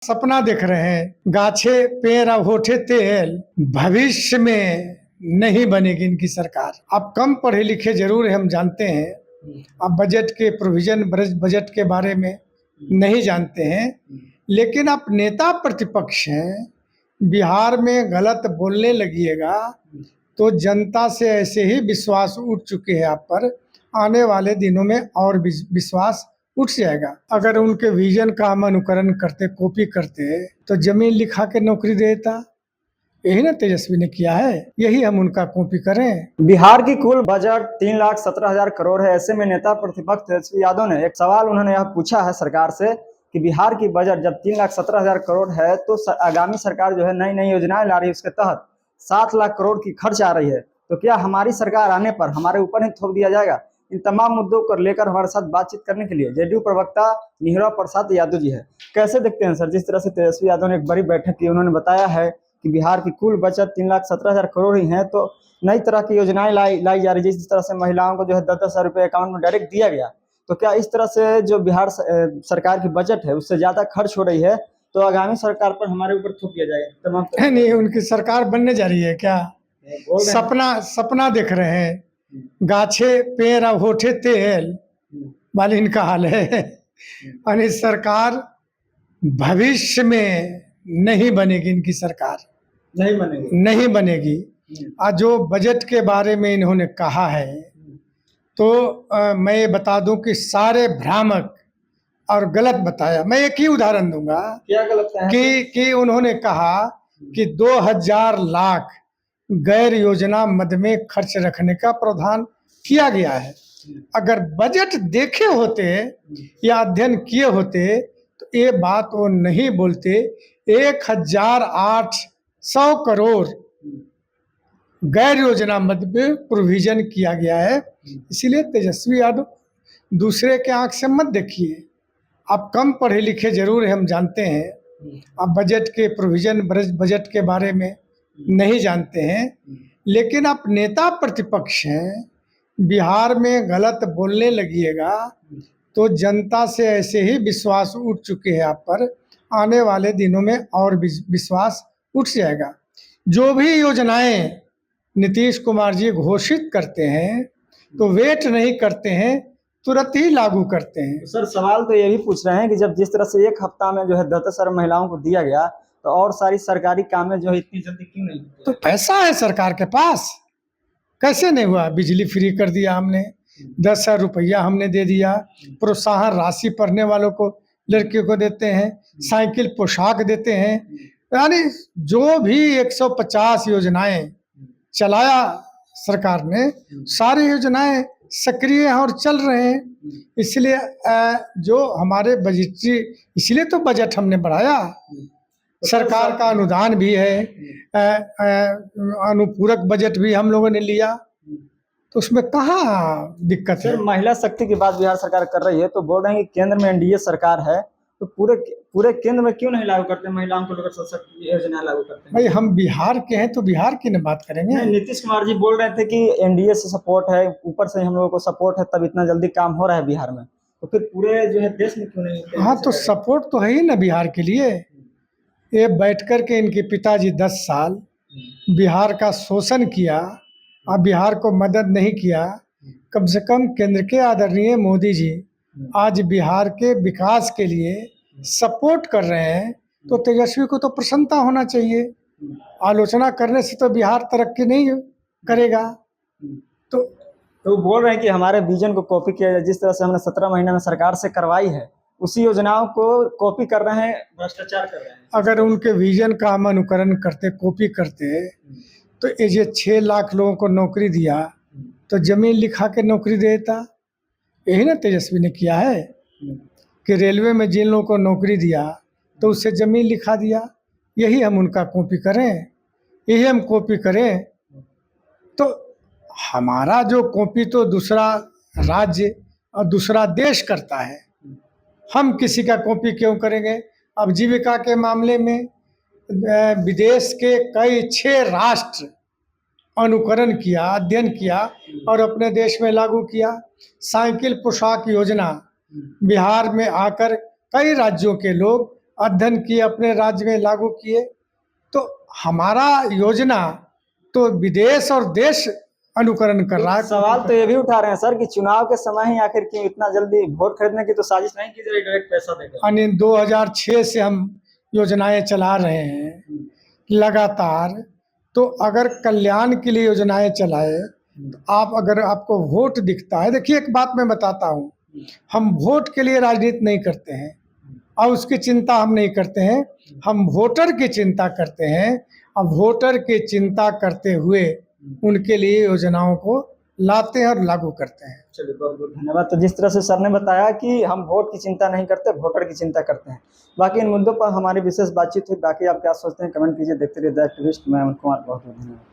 सपना देख रहे हैं गाछे पेड़ और होठे तेल, भविष्य में नहीं बनेगी इनकी सरकार। अब कम पढ़े लिखे जरूर है, हम जानते हैं। अब बजट के प्रोविजन बजट के बारे में नहीं जानते हैं, लेकिन आप नेता प्रतिपक्ष हैं, बिहार में गलत बोलने लगिएगा तो जनता से ऐसे ही विश्वास उठ चुके हैं आप पर, आने वाले दिनों में और विश्वास उठ जाएगा। अगर उनके विजन का हम अनुकरण करते, कॉपी करते, तो जमीन लिखा के नौकरी देता। यही ना तेजस्वी ने किया है, यही हम उनका कॉपी करें। बिहार की कुल बजट 3,17,000 करोड़ है। ऐसे में नेता प्रतिपक्ष तेजस्वी यादव ने एक सवाल उन्होंने यह पूछा है सरकार से कि बिहार की बजट जब 3,17,000 करोड़ है तो आगामी सरकार जो है नई नई योजनाएं ला रही है, उसके तहत 7 लाख करोड़ की खर्च आ रही है, तो क्या हमारी सरकार आने पर हमारे ऊपर ही थोप दिया जाएगा? इन तमाम मुद्दों को लेकर हमारे साथ बातचीत करने के लिए जेडीयू प्रवक्ता निहिरा प्रसाद यादव जी है। कैसे देखते हैं सर, जिस तरह से तेजस्वी यादव ने एक बड़ी बैठक की, उन्होंने बताया है कि बिहार की कुल बचत 3,17,000 करोड़ ही है, तो नई तरह की योजनाएं लाई जा रही है, जिस तरह से महिलाओं को जो है 10,000 रुपये अकाउंट में डायरेक्ट दिया गया, तो क्या इस तरह से जो बिहार सरकार की बजट है उससे ज्यादा खर्च हो रही है, तो आगामी सरकार पर हमारे ऊपर थोप दिया जाएगा तमाम? नहीं, उनकी सरकार बनने जा रही है क्या? सपना देख रहे हैं गाछे पेड़ और होठे तेल वाले इनका हाल है। यानी सरकार भविष्य में नहीं बनेगी, इनकी सरकार नहीं बनेगी। आज जो बजट के बारे में इन्होंने कहा है, तो मैं ये बता दूं कि सारे भ्रामक और गलत बताया। मैं एक ही उदाहरण दूंगा। क्या गलत है? कि उन्होंने कहा कि 2,000 लाख गैर योजना मद में खर्च रखने का प्रावधान किया गया है। अगर बजट देखे होते या अध्ययन किए होते तो ये बात वो नहीं बोलते। 1,800 करोड़ गैर योजना मद में प्रोविजन किया गया है। इसीलिए तेजस्वी यादव दूसरे के आंख से मत देखिए। आप कम पढ़े लिखे जरूर है, हम जानते हैं। आप बजट के प्रोविजन बजट के बारे में नहीं जानते हैं, लेकिन आप नेता प्रतिपक्ष हैं, बिहार में गलत बोलने लगिएगा तो जनता से ऐसे ही विश्वास उठ चुके हैं आप पर, आने वाले दिनों में और विश्वास उठ जाएगा। जो भी योजनाएं नीतीश कुमार जी घोषित करते हैं तो वेट नहीं करते हैं, तुरंत ही लागू करते हैं। सर सवाल तो ये भी पूछ रहे हैं कि जब जिस तरह से एक हफ्ता में जो है 10,000 महिलाओं को दिया गया, तो और सारी सरकारी कामें जो है इतनी जल्दी क्यों नहीं? तो पैसा है सरकार के पास, कैसे नहीं हुआ? बिजली फ्री कर दिया हमने, 10,000 रुपया हमने दे दिया, प्रोत्साहन राशि पढ़ने वालों को, लड़कियों को देते हैं, साइकिल पोशाक देते हैं। यानी जो भी 150 योजनाएं चलाया सरकार ने, सारी योजनाएं सक्रिय हैं और चल रहे हैं। इसलिए जो हमारे बजटीय, इसलिए तो बजट हमने बढ़ाया। सरकार का अनुदान भी है, अनुपूरक बजट भी हम लोगों ने लिया, तो उसमें कहाँ दिक्कत है? महिला शक्ति की बात बिहार सरकार कर रही है, तो बोल रहे हैं कि केंद्र में एनडीए सरकार है, तो पूरे केंद्र में क्यों नहीं लागू करते महिलाओं को लेकर सशक्ति योजना लागू करते हैं? भाई हम बिहार के हैं तो बिहार की न बात करेंगे। नीतीश कुमार जी बोल रहे थे कि एनडीए से सपोर्ट है, ऊपर से हम लोगों को सपोर्ट है, तब इतना जल्दी काम हो रहा है बिहार में, तो फिर पूरे जो है देश में क्यों नहीं? हाँ, तो सपोर्ट तो है ही ना बिहार के लिए। ये बैठ कर के इनके पिताजी 10 साल बिहार का शोषण किया और बिहार को मदद नहीं किया। कम से कम केंद्र के आदरणीय मोदी जी आज बिहार के विकास के लिए सपोर्ट कर रहे हैं, तो तेजस्वी को तो प्रसन्नता होना चाहिए। आलोचना करने से तो बिहार तरक्की नहीं करेगा। तो बोल रहे हैं कि हमारे विजन को कॉपी किया जाए, जिस तरह से हमने 17 महीने में सरकार से करवाई है, उसी योजनाओं को कॉपी कर रहे हैं, भ्रष्टाचार कर रहे हैं। अगर उनके विजन का हम अनुकरण करते, कॉपी करते, तो ये 6 लाख लोगों को नौकरी दिया तो जमीन लिखा के नौकरी देता। यही ना तेजस्वी ने किया है कि रेलवे में जिन लोगों को नौकरी दिया तो उससे जमीन लिखा दिया। यही हम उनका कॉपी करें, यही हम कॉपी करें। तो हमारा जो कॉपी तो दूसरा राज्य और दूसरा देश करता है, हम किसी का कॉपी क्यों करेंगे? अब जीविका के मामले में विदेश के कई 6 राष्ट्र अनुकरण किया, अध्ययन किया और अपने देश में लागू किया। साइकिल पोशाक योजना बिहार में आकर कई राज्यों के लोग अध्ययन किए, अपने राज्य में लागू किए। तो हमारा योजना तो विदेश और देश अनुकरण कर रहा है। सवाल तो ये भी उठा रहे हैं सर कि चुनाव के समय ही आखिर क्यों इतना जल्दी वोट खरीदने की तो साजिश नहीं की जा रही, डायरेक्ट पैसा देकर। यानी 2006 से हम योजनाएं चला रहे हैं लगातार। तो अगर कल्याण के लिए योजनाएं चलाए, तो आप अगर आपको वोट दिखता है, देखिए एक बात मैं बताता हूँ, हम वोट के लिए राजनीति नहीं करते हैं और उसकी चिंता हम नहीं करते हैं, हम वोटर की चिंता करते हैं। अब वोटर की चिंता करते हुए उनके लिए योजनाओं को लाते हैं और लागू करते हैं। चलिए बहुत बहुत धन्यवाद। तो जिस तरह से सर ने बताया कि हम वोट की चिंता नहीं करते, वोटर की चिंता करते हैं। बाकी इन मुद्दों पर हमारी विशेष बातचीत हुई। बाकी आप क्या सोचते हैं कमेंट कीजिए। देखते रहिए द एक्टिविस्ट। मैं अमन कुमार, बहुत बहुत धन्यवाद।